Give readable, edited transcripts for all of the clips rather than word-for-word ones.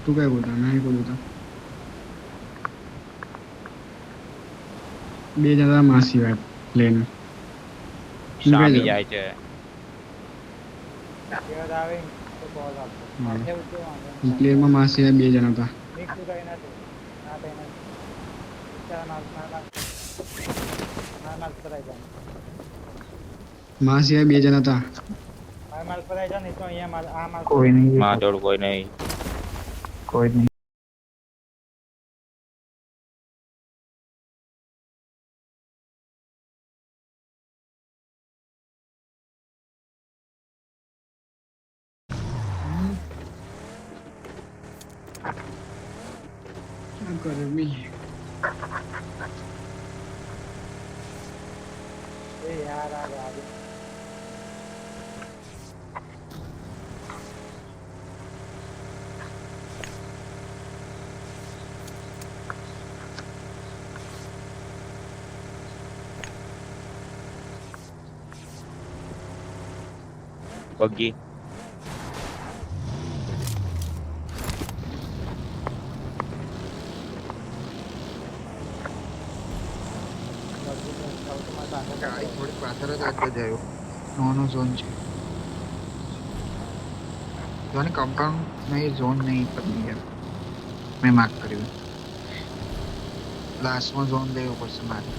तू काय बोलता नाही बोलता બે જણા માસી વાત પ્લેન શું કહે સામી જાવ જાય છે યાદ આવે તો કોલ આપો માથે ઉઠો વાંધો નહીં પ્લેનમાં માસી બે જણા હતા મિક્સ કરી ના દે ના તે ના વિચાર માર પર આવી જાય માસી બે જણા હતા માર પર આવી જાય નહીં તો અહીંયા માર આ માર કોઈ નહીં માં જોડ કોઈ નહીં કોઈ નહીં શું કરે બી એ યાર આ ગાડી પગી ગાડી થોડી પાછળ જ આગળ જાય નોનો ઝોન છે જોને કમ્પાઉન્ડ નહીં ઝોન નહીં પર યાર મેં માર્ક કર્યું લાસ્ટમાં ઝોન લેવો પડશે મારે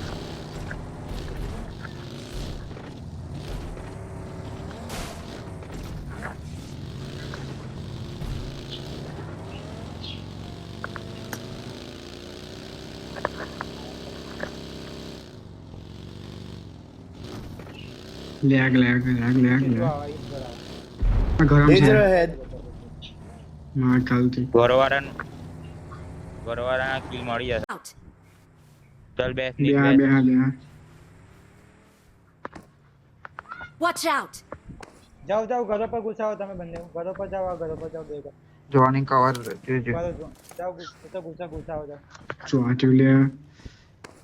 leg leg leg leg leg આવી બરાબર આ ગરમ છે Danger ahead. માર ખાલથી ઘરવાળાના કિલ મળી જશે Out. ચાલ બેસ બે નીક હા બેસ બે હા બે હા Watch out. જાઓ જાઓ ઘરો પર ઘુસાવો તમે બંને ઘરો પર જાઓ આ ઘરો પર જાઓ બે જોની કવર જોજો જાઓ તો ઘુસાવો જાઓ ચોટ્યું લે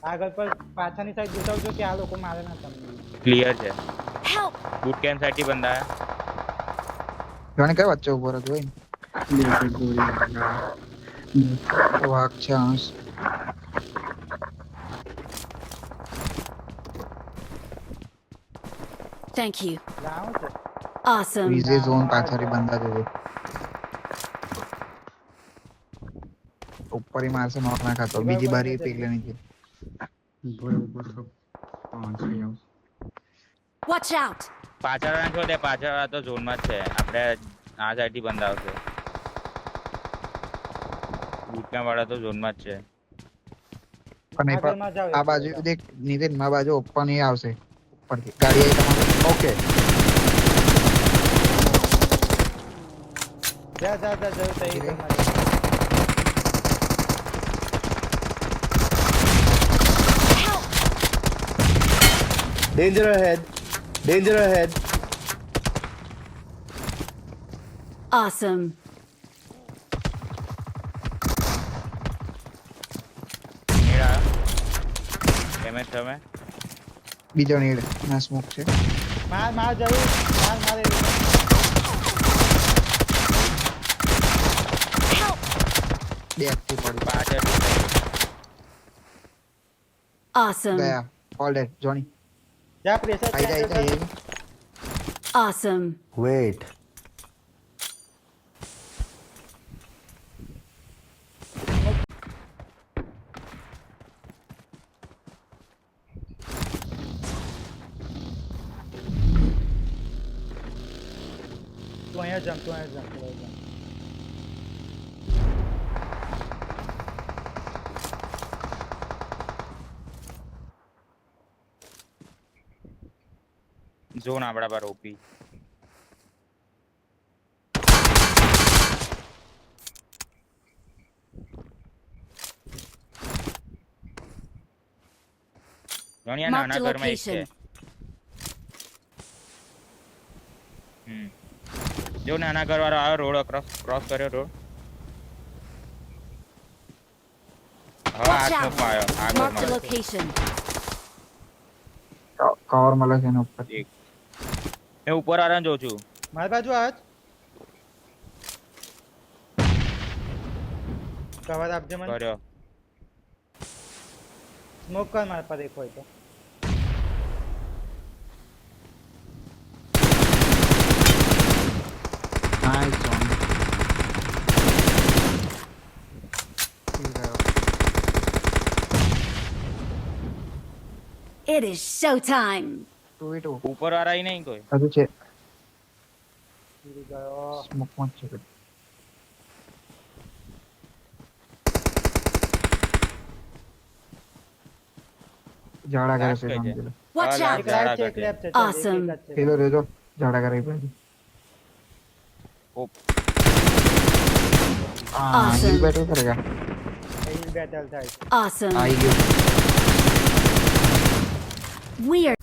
આગળ પર પાછળની સાઈડ ઘુસાવજો કે આ લોકો મારે ના તમને ક્લિયર છે Help. બૂટ કેમ્પ સાઈડથી બંદા જોની કઈ વચ્ચે ઉભો રહ્યો હોય બે કે ગોળી લાગા તો વાઘ છે આંસ Thank you. લાવો છે Awesome. વિઝે ઝોન પાછળ બંધા જોજો ઉપર ही મારશે નોક ના ખાતો બીજી બારી પેલે નીચે ભોય ઉપર તો પાંચ થઈ આવ Watch out. પાછળવાળા છો તે પાછળવાળા તો ઝોનમાં જ છે આપણે આ સાઈડથી બંદા આવશે બૂટ કેમ્પ વાળા તો ઝોનમાં જ છે પણ નહીં આગળમાં જાઓ આ બાજુ દેખ નીતિન માં બાજુ ઉપર નહીં આવશે ઉપરથી ગાડી આવી તમારે ઓકે જા જવું તઈ ધીરે. Help. Danger ahead. Danger ahead. Awesome. મેળા ડેમેજ તમે બીજો નીડ ના સ્મોક છે માર જવું મારે Help. બે એકથી પડી પાછળથી Awesome. ગયા ઓલ ડેડ જોની જા પ્રેશર આઈ જાય Awesome. Wait. તું અહીંયા જમ ઝોન આપણા પર ઓપી જોનિયા Mark નાના the ઘરમાં એક છે location. જો નાના ઘર વાળો આવ્યો રોડ ક્રોસ કર્યો રોડ હવે આ Watch out. સ્મોકમાં આવ્યો આ Mark the ઘરમાં location. કવર મળે છે એના ઉપર એક मैं ऊपर आ रहा हूँ जो छू મારી બાજુ આજ કવર આપજે મને કર્યો સ્મોક કર મારા પર એક હોય તો nice zone It is showtime. 2v2 ઉપર વાળા ઈ નહીં કોઈ હજુ છે પૂરી ગયો સ્મોક માં જ છે ઝાડા કરે Last છે કઈ છે? પેલો Watch Hola. out. એક રાઈટ છે એક કાઢે. લેફ્ટ છે ચાલ, એક Awesome. જ છે. રેજો ઝાડા કરે પેલો હા Awesome. હિલ બેટલ કરેગા હિલ બેટલ થાય છે Awesome. આવી ગયો We are